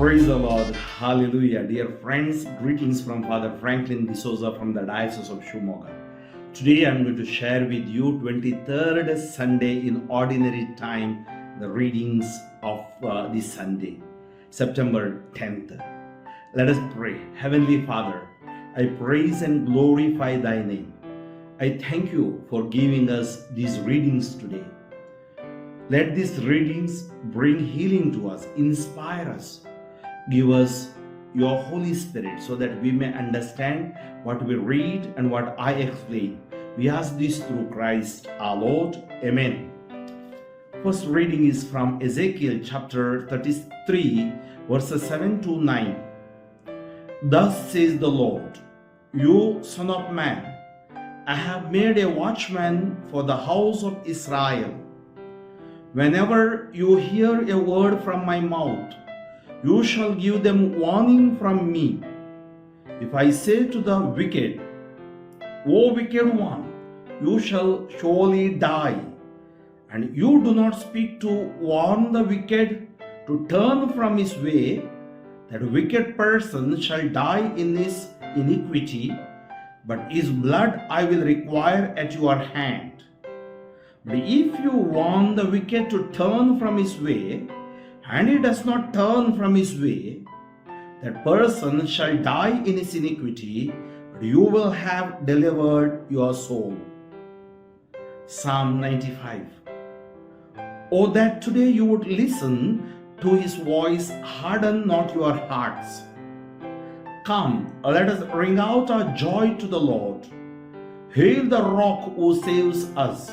Praise the Lord. Hallelujah. Dear friends, greetings from Father Franklin D'Souza from the Diocese of Shimoga. Today I'm going to share with you 23rd Sunday in Ordinary Time, the readings of this Sunday, September 10th. Let us pray. Heavenly Father, I praise and glorify Thy name. I thank you for giving us these readings today. Let these readings bring healing to us, inspire us, give us your Holy Spirit so that we may understand what we read and what I explain. We ask this through Christ our Lord. Amen. First reading is from Ezekiel chapter 33, verses 7 to 9. Thus says the Lord, You son of man, I have made a watchman for the house of Israel. Whenever you hear a word from my mouth, you shall give them warning from me. If I say to the wicked, O wicked one, you shall surely die, and you do not speak to warn the wicked to turn from his way, that wicked person shall die in his iniquity, but his blood I will require at your hand. But if you warn the wicked to turn from his way, and he does not turn from his way, that person shall die in his iniquity, but you will have delivered your soul. Psalm 95. Oh, that today you would listen to his voice, harden not your hearts. Come, let us ring out our joy to the Lord. Hail the rock who saves us.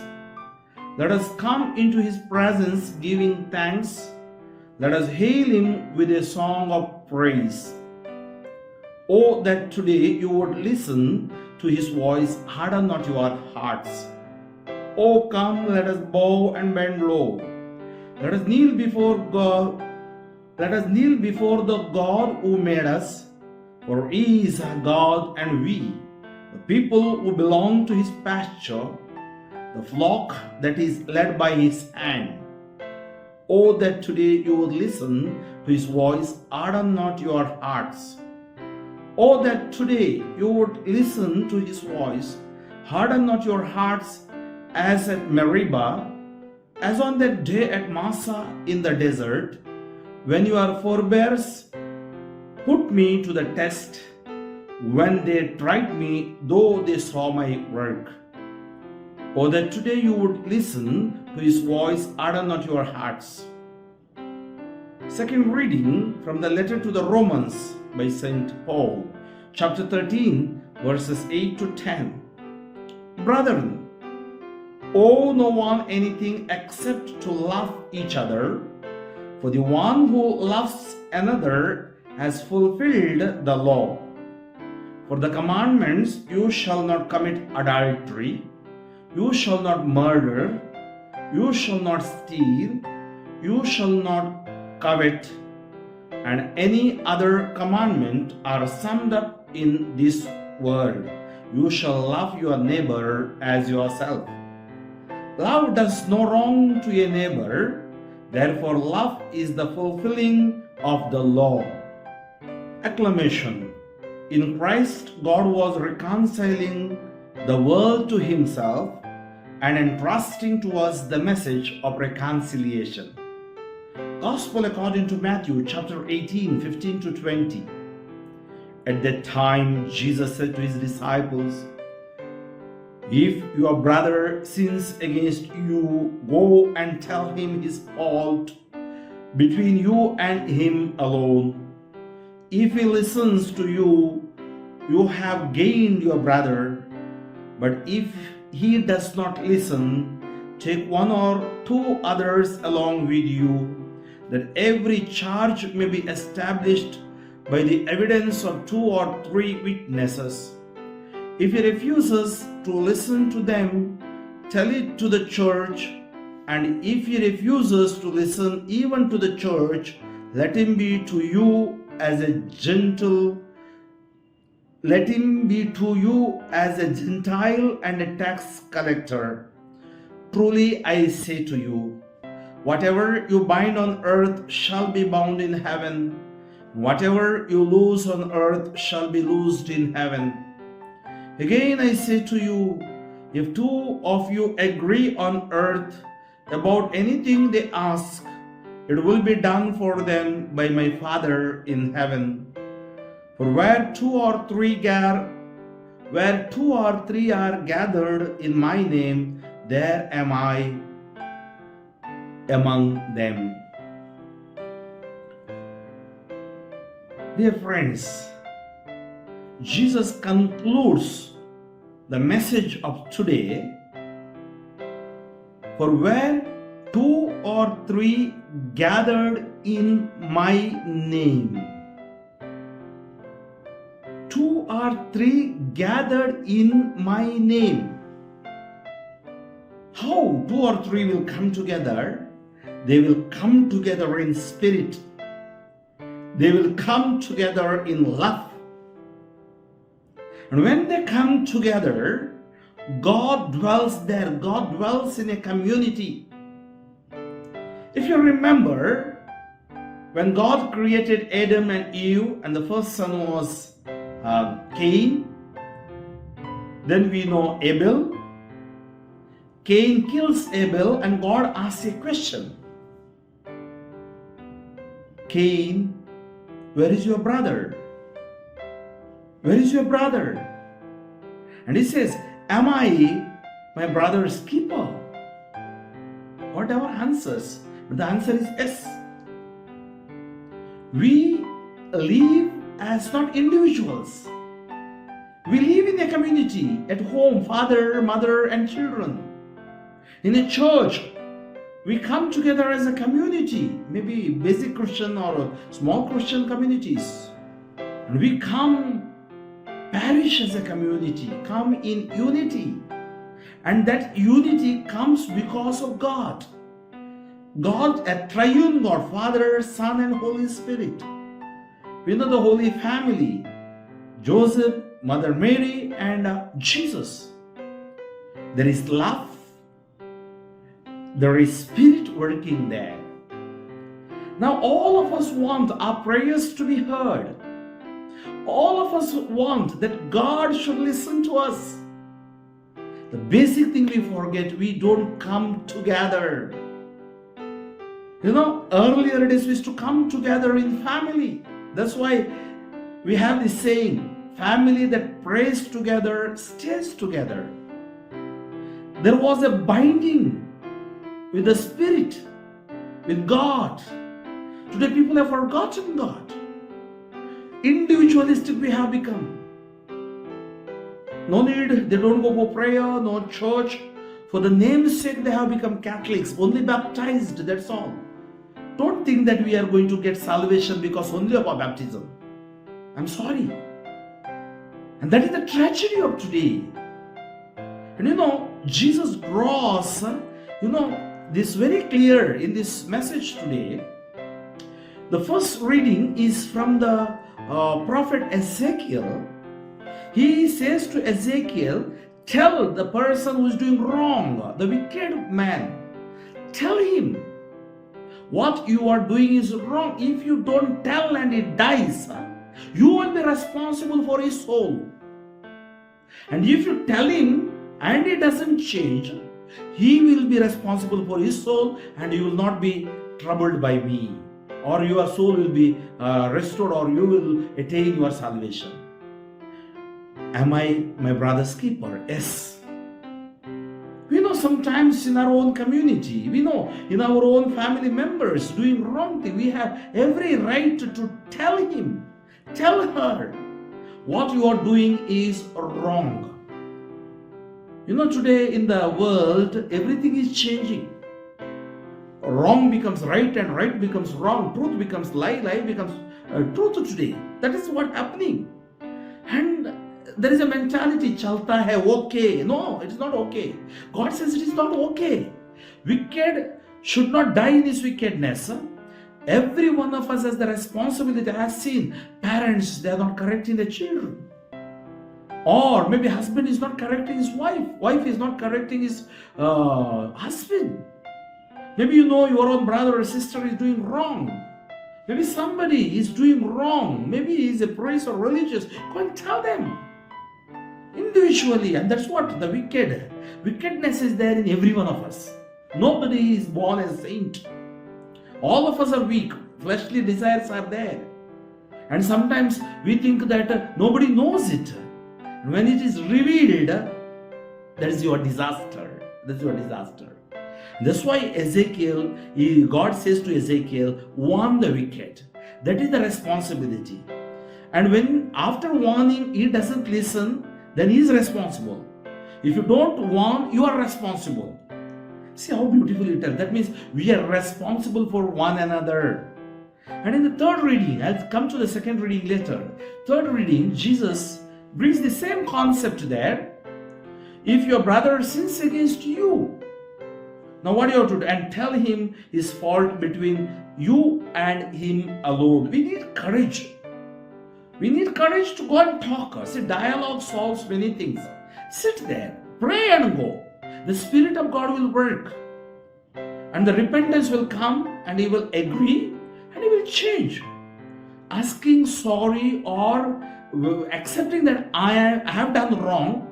Let us come into his presence giving thanks. Let us hail him with a song of praise. Oh, that today you would listen to his voice, harden not your hearts. Oh, come, let us bow and bend low. Let us kneel before God. Let us kneel before the God who made us, for he is our God and we, the people who belong to his pasture, the flock that is led by his hand. Oh, that today you would listen to his voice, harden not your hearts. Oh, that today you would listen to his voice, harden not your hearts, as at Meribah, as on that day at Massa in the desert, when your forebears put me to the test, when they tried me, though they saw my work. Oh, that today you would listen to his voice, harden not your hearts. Second reading from the letter to the Romans by St. Paul, chapter 13, verses 8 to 10. Brethren, owe no one anything except to love each other, for the one who loves another has fulfilled the law. For the commandments, you shall not commit adultery, you shall not murder, you shall not steal, you shall not covet, and any other commandment are summed up in this word: you shall love your neighbor as yourself. Love does no wrong to a neighbor, therefore love is the fulfilling of the law. Acclamation. In Christ, God was reconciling the world to himself and entrusting to us the message of reconciliation. Gospel according to Matthew chapter 18, 15 to 20. At that time, Jesus said to his disciples, If your brother sins against you, go and tell him his fault between you and him alone. If he listens to you, you have gained your brother. But if he does not listen, take one or two others along with you, that every charge may be established by the evidence of 2 or 3 witnesses. If he refuses to listen to them, tell it to the church, and if he refuses to listen even to the church, let him be to you as a Gentile and a tax collector. Truly I say to you, whatever you bind on earth shall be bound in heaven, Whatever you loose on earth shall be loosed in heaven. Again I say to you, if two of you agree on earth about anything they ask, it will be done for them by my Father in heaven. For where two or three are gathered in my name, there am I among them. Dear friends, Jesus concludes the message of today. For where two or three gathered in my name. Two or three gathered in my name. How two or three will come together? They will come together in spirit. They will come together in love. And when they come together, God dwells there. God dwells in a community. If you remember, when God created Adam and Eve, and the first son was Cain, then we know Abel. Cain kills Abel, and God asks a question. Cain, where is your brother? Where is your brother? And he says, am I my brother's keeper? Whatever answers, but the answer is yes. We live as not individuals. We live in a community, at home, father, mother, and children. In a church, we come together as a community, maybe basic Christian or small Christian communities. And we come parish as a community, come in unity. And that unity comes because of God. God, a triune God, Father, Son, and Holy Spirit. We know the Holy Family, Joseph, Mother Mary, and Jesus. There is love. There is spirit working there. Now all of us want our prayers to be heard. All of us want that God should listen to us. The basic thing we forget, we don't come together. You know, earlier days we used to come together in family. That's why we have this saying, family that prays together stays together. There was a binding with the Spirit, with God. Today people have forgotten God. Individualistic we have become. No need, they don't go for prayer, no church. For the name's sake they have become Catholics, only baptized, that's all. Don't think that we are going to get salvation because only of our baptism. I'm sorry. And that is the tragedy of today. And you know, Jesus draws, this very clear in this message today. The first reading is from the prophet Ezekiel. He says to Ezekiel, tell the person who is doing wrong, the wicked man, tell him what you are doing is wrong. If you don't tell and it dies, you will be responsible for his soul. And if you tell him and it doesn't change, he will be responsible for his soul and you will not be troubled by me. Or your soul will be restored, or you will attain your salvation. Am I my brother's keeper? Yes. We know sometimes in our own community, we know in our own family members doing wrong thing, we have every right to tell him, tell her, what you are doing is wrong. You know, today in the world, everything is changing. Wrong becomes right and right becomes wrong. Truth becomes lie, lie becomes truth today. That is what happening. And there is a mentality, chalta hai, okay. No, it is not okay. God says it is not okay. Wicked should not die in his wickedness. Every one of us has the responsibility. I have seen parents, they are not correcting their children. Or maybe husband is not correcting his wife. Wife is not correcting his husband. Maybe you know your own brother or sister is doing wrong. Maybe somebody is doing wrong. Maybe he is a priest or religious. Go and tell them individually. And that's what the wickedness is there in every one of us. Nobody is born as a saint. All of us are weak. Fleshly desires are there. And sometimes we think that nobody knows it. And when it is revealed, that is your disaster. That's your disaster. That's why God says to Ezekiel, warn the wicked. That is the responsibility. And when after warning he doesn't listen, then he is responsible. If you don't warn, you are responsible. See how beautifully it is. That means we are responsible for one another. And in the third reading, I'll come to the second reading later. Third reading, Jesus brings the same concept there. If your brother sins against you, now what do you have to do? And tell him his fault between you and him alone. We need courage. We need courage to go and talk. See, dialogue solves many things. Sit there, pray and go. The Spirit of God will work. And the repentance will come and he will agree and he will change. Asking sorry or accepting that I have done wrong,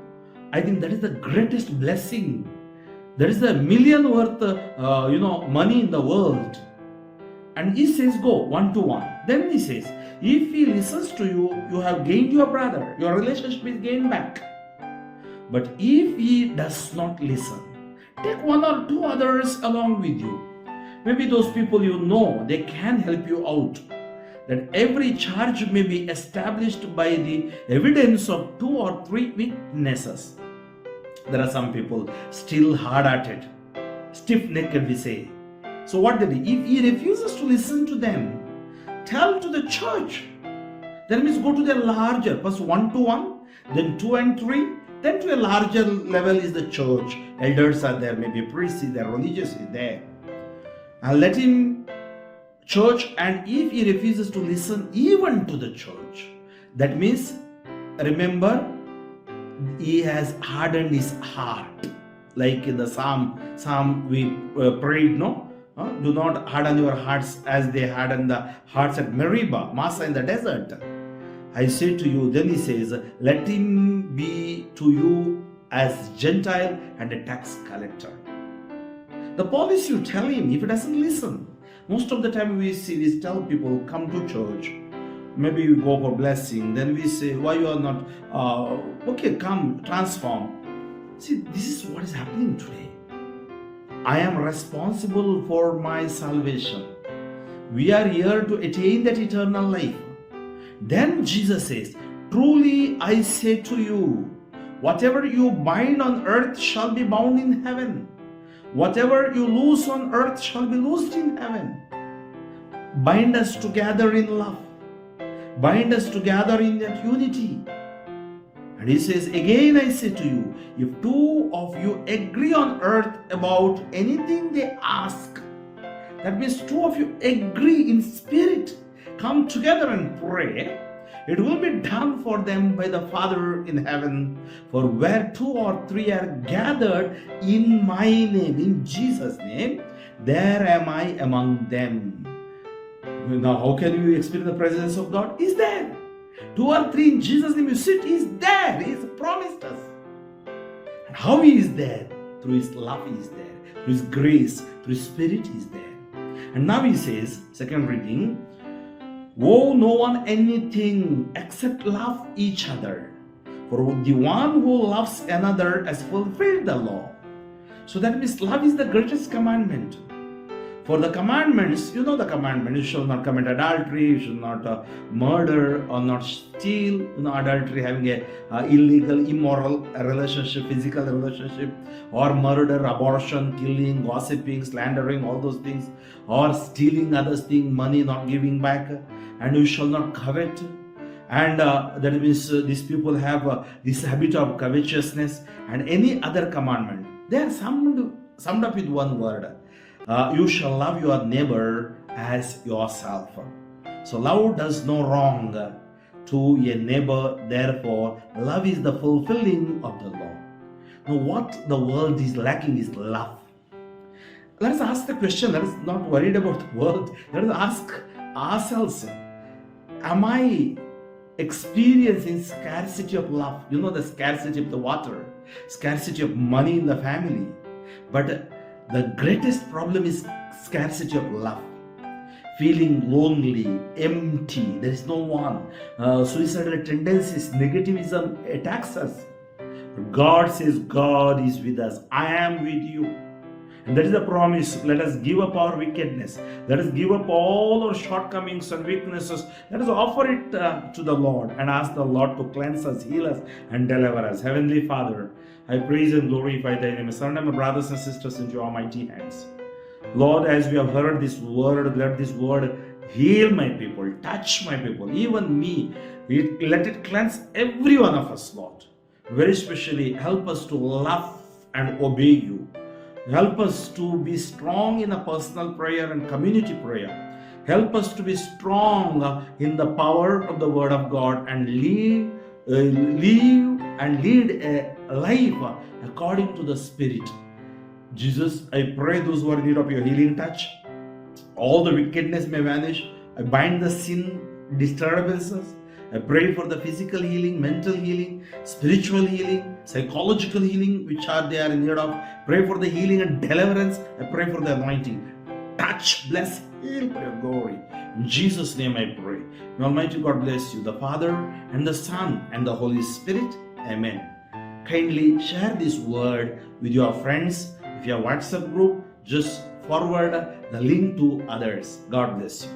I think that is the greatest blessing. There is a million worth money in the world. And he says go one to one. Then he says, if he listens to you, you have gained your brother. Your relationship is gained back. But if he does not listen, take one or two others along with you. Maybe those people you know, they can help you out. That every charge may be established by the evidence of 2 or 3 witnesses. There are some people still hard-hearted, stiff-necked, we say. So what did he? If he refuses to listen to them, tell to the church. That means go to the larger, first 1 to 1, then 2 and 3, then to a larger level is the church. Elders are there, maybe priests is there, religious is there. And let him church, and if he refuses to listen even to the church, that means, remember, he has hardened his heart. Like in the Psalm we prayed, no? Do not harden your hearts as they hardened the hearts at Meribah, Massa in the desert. I say to you, then he says, let him be to you as Gentile and a tax collector. The policy you tell him, if he doesn't listen. Most of the time we tell people, come to church. Maybe we go for blessing. Then we say, why you are not, okay, come, transform. See, this is what is happening today. I am responsible for my salvation. We are here to attain that eternal life. Then Jesus says, truly I say to you, whatever you bind on earth shall be bound in heaven. Whatever you loose on earth shall be loosed in heaven. Bind us together in love. Bind us together in that unity. And he says, again I say to you, if 2 of you agree on earth about anything they ask, that means 2 of you agree in spirit, come together and pray, it will be done for them by the Father in heaven. For where 2 or 3 are gathered in my name, in Jesus' name, there am I among them. Now, how can you experience the presence of God? He's there. 2 or 3 in Jesus' name you sit, He's there. He's promised us. And how He is there? Through His love He is there. Through His grace, through His Spirit He is there. And now He says, second reading, owe no one anything except love each other. For the one who loves another has fulfilled the law. So that means love is the greatest commandment. For the commandments, you know the commandment, you shall not commit adultery, you shall not murder or not steal. Adultery having a illegal, immoral relationship, physical relationship, or murder, abortion, killing, gossiping, slandering, all those things, or stealing others' things, money not giving back, and you shall not covet. And that means these people have this habit of covetousness and any other commandment. They are summed up with one word. You shall love your neighbor as yourself. So love does no wrong to a neighbor. Therefore, love is the fulfilling of the law. Now, what the world is lacking is love. Let us ask the question. Let us not worried about the world. Let us ask ourselves. Am I experiencing scarcity of love? You know, the scarcity of the water, scarcity of money in the family. But the greatest problem is scarcity of love. Feeling lonely, empty, there is no one. Suicidal tendencies, negativism attacks us. But God says, God is with us. I am with you. And that is the promise. Let us give up our wickedness. Let us give up all our shortcomings and weaknesses. Let us offer it to the Lord and ask the Lord to cleanse us, heal us, and deliver us. Heavenly Father, I praise and glorify thy name. I surrender my brothers and sisters into your mighty hands. Lord, as we have heard this word, let this word heal my people, touch my people, even me. Let it cleanse every one of us, Lord. Very specially, help us to love and obey you. Help us to be strong in a personal prayer and community prayer. Help us to be strong in the power of the Word of God and live and lead a life according to the Spirit. Jesus, I pray those who are in need of your healing touch, all the wickedness may vanish. I bind the sin disturbances. I pray for the physical healing, mental healing, spiritual healing, psychological healing, which they are in need of. Pray for the healing and deliverance. I pray for the anointing. Touch, bless, heal for your glory. In Jesus' name I pray. May Almighty God bless you, the Father and the Son and the Holy Spirit. Amen. Kindly share this word with your friends. If you have a WhatsApp group, just forward the link to others. God bless you.